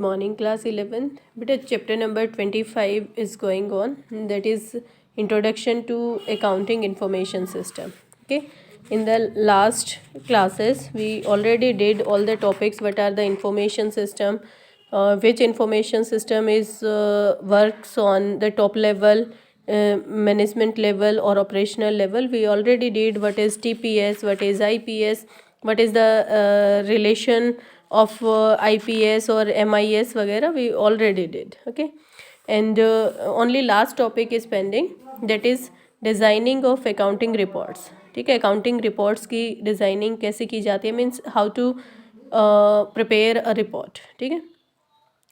morning, class 11. But chapter number 25 is going on. That is Introduction to Accounting Information System. Okay. In the last classes, we already did all the topics. What are the information system? Which information system is works on the top level, management level or operational level. We already did what is TPS, what is IPS, what is the relation of IPS or MIS वगैरह we already did. Okay, and only last topic is pending, that is designing of accounting reports. ठीक है, accounting reports की designing कैसे की जाती है, means how to prepare a report. ठीक है,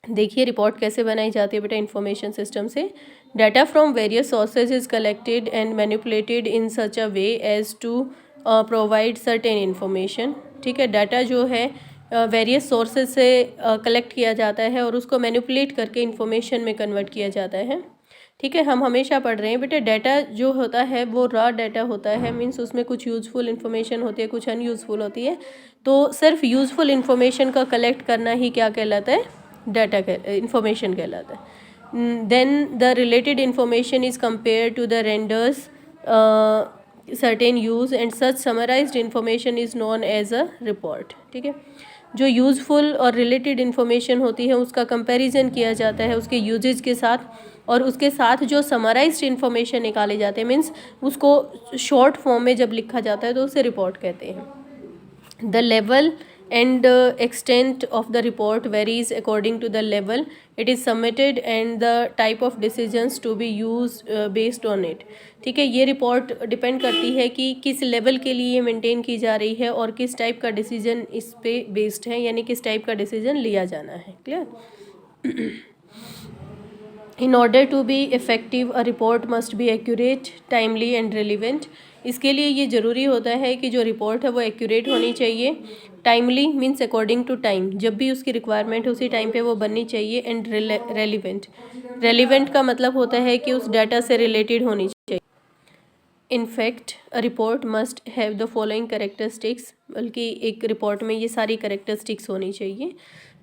देखिए रिपोर्ट कैसे बनाई जाती है बेटा इंफॉर्मेशन सिस्टम से. Data from various sources is collected and manipulated in such a way as to provide certain information. ठीक है, डाटा जो है वेरियस सोर्सेज से कलेक्ट किया जाता है और उसको मैनिपुलेट करके इन्फॉर्मेशन में कन्वर्ट किया जाता है. ठीक है, हम हमेशा पढ़ रहे हैं बेटा डाटा जो होता है वो रॉ डाटा होता है, मीन्स उसमें कुछ यूज़फुल इन्फॉर्मेशन होती है, कुछ अनयूज़फुल होती है. तो सिर्फ यूज़फुल इन्फॉर्मेशन का कलेक्ट करना ही क्या कहलाता है, डाटा इंफॉर्मेशन कहलाता है. Then the related information is compare to the renders certain use and such summarised information is known as a report. ठीक है, जो यूज़फुल और रिलेटेड इंफॉर्मेशन होती है उसका कंपैरिजन किया जाता है उसके यूजेज के साथ, और उसके साथ जो समराइज्ड इंफॉर्मेशन निकाले जाते हैं, मीन्स उसको शॉर्ट फॉर्म में जब लिखा जाता है तो उसे रिपोर्ट कहते हैं. The level and extent of the report varies according to the level it is submitted and the type of decisions to be used based on it. ठीक है, ये रिपोर्ट डिपेंड करती है कि किस लेवल के लिए ये मेंटेन की जा रही है और किस टाइप का डिसीजन इस पे बेस्ड है, यानी किस टाइप का डिसीजन लिया जाना है. Clear. In order to be effective, a report must be accurate, timely and relevant. इसके लिए ये ज़रूरी होता है कि जो रिपोर्ट है वो एक्यूरेट होनी चाहिए. Timely means according to time, जब भी उसकी रिक्वायरमेंट है उसी टाइम पे वो बननी चाहिए. एंड रेलिवेंट, रेलिवेंट का मतलब होता है कि उस डाटा से रिलेटेड होनी चाहिए. In fact a report must have the following characteristics, बल्कि एक रिपोर्ट में ये सारी कैरेक्टरिस्टिक्स होनी चाहिए.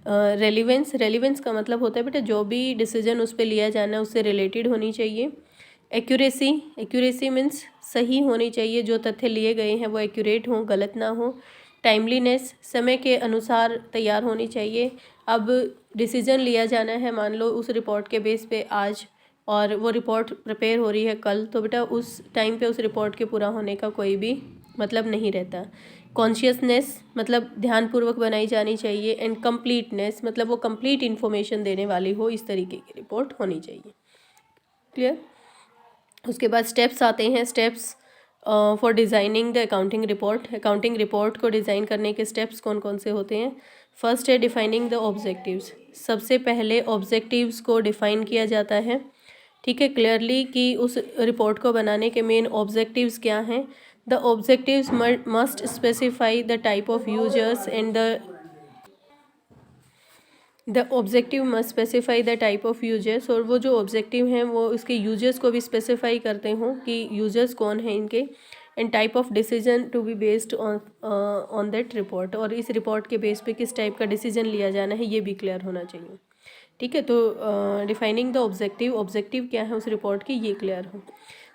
रेलिवेंस, रेलिवेंस का मतलब होता है बेटा जो भी डिसीजन उस पर लिया जाना है उससे रिलेटेड होनी चाहिए. एक्यूरेसी, एक्यूरेसी मीन्स सही होनी चाहिए, जो तथ्य लिए गए हैं वो एक्यूरेट हों, गलत ना हो. टाइमलीनेस, समय के अनुसार तैयार होनी चाहिए. अब डिसीजन लिया जाना है, मान लो उस रिपोर्ट के बेस पे आज, और वो रिपोर्ट प्रिपेयर हो रही है कल, तो बेटा उस टाइम पे उस रिपोर्ट के पूरा होने का कोई भी मतलब नहीं रहता. कॉन्शियसनेस मतलब ध्यानपूर्वक बनाई जानी चाहिए. एंड कंप्लीटनेस मतलब वो कंप्लीट इन्फॉर्मेशन देने वाली हो, इस तरीके की रिपोर्ट होनी चाहिए. क्लियर. उसके बाद स्टेप्स आते हैं. Steps for designing the accounting report. Accounting report को डिज़ाइन करने के स्टेप्स कौन कौन से होते हैं. फर्स्ट है डिफाइनिंग द ऑब्जेक्टिव्स. सबसे पहले ऑब्जेक्टिव्स को डिफ़ाइन किया जाता है. ठीक है, क्लियरली कि उस रिपोर्ट को बनाने के मेन ऑब्जेक्टिव्स क्या हैं. The objectives must specify the type of users and the objective must specify the type of users, और वो जो ऑब्जेक्टिव हैं वो उसके यूजर्स को भी स्पेसिफाई करते हों कि यूजर्स कौन हैं इनके. And type of decision to be based on that report, और इस रिपोर्ट के बेस पे किस टाइप का डिसीजन लिया जाना है ये भी क्लियर होना चाहिए. ठीक है, तो डिफाइनिंग द ऑब्जेक्टिव, ऑब्जेक्टिव क्या है उस रिपोर्ट की ये क्लियर हो.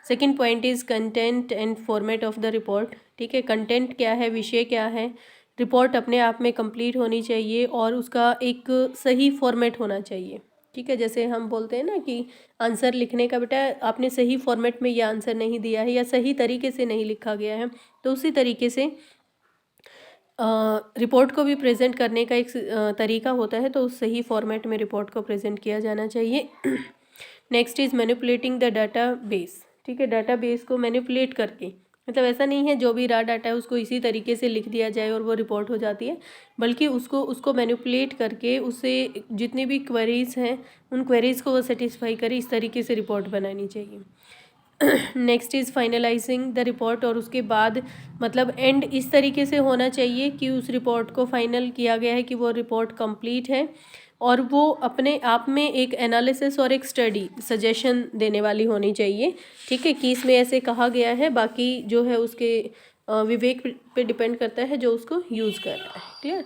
Second point is content and format of the report. ठीक है, कंटेंट क्या है, विषय क्या है. रिपोर्ट अपने आप में कंप्लीट होनी चाहिए और उसका एक सही फॉर्मेट होना चाहिए. ठीक है, जैसे हम बोलते हैं ना कि आंसर लिखने का बेटा आपने सही फॉर्मेट में ये आंसर नहीं दिया है या सही तरीके से नहीं लिखा गया है, तो उसी तरीके से रिपोर्ट को भी प्रेजेंट करने का एक तरीका होता है, तो उस सही फॉर्मेट में रिपोर्ट को प्रेजेंट किया जाना चाहिए. Next is manipulating the data base. ठीक है, डाटा बेस को मैनिपुलेट करके, मतलब ऐसा नहीं है जो भी रॉ डाटा है उसको इसी तरीके से लिख दिया जाए और वो रिपोर्ट हो जाती है, बल्कि उसको मैनिपुलेट करके उससे जितनी भी क्वेरीज़ हैं उन क्वेरीज़ को वो सेटिस्फाई करे, इस तरीके से रिपोर्ट बनानी चाहिए. Next is finalising the report, और उसके बाद मतलब एंड इस तरीके से होना चाहिए कि उस रिपोर्ट को फाइनल किया गया है कि वो रिपोर्ट कंप्लीट है और वो अपने आप में एक एनालिसिस और एक स्टडी सजेशन देने वाली होनी चाहिए. ठीक है, कि इसमें ऐसे कहा गया है, बाकी जो है उसके विवेक पे डिपेंड करता है जो उसको यूज़ कर रहा है. क्लियर.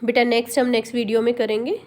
बेटा नेक्स्ट हम नेक्स्ट वीडियो में करेंगे।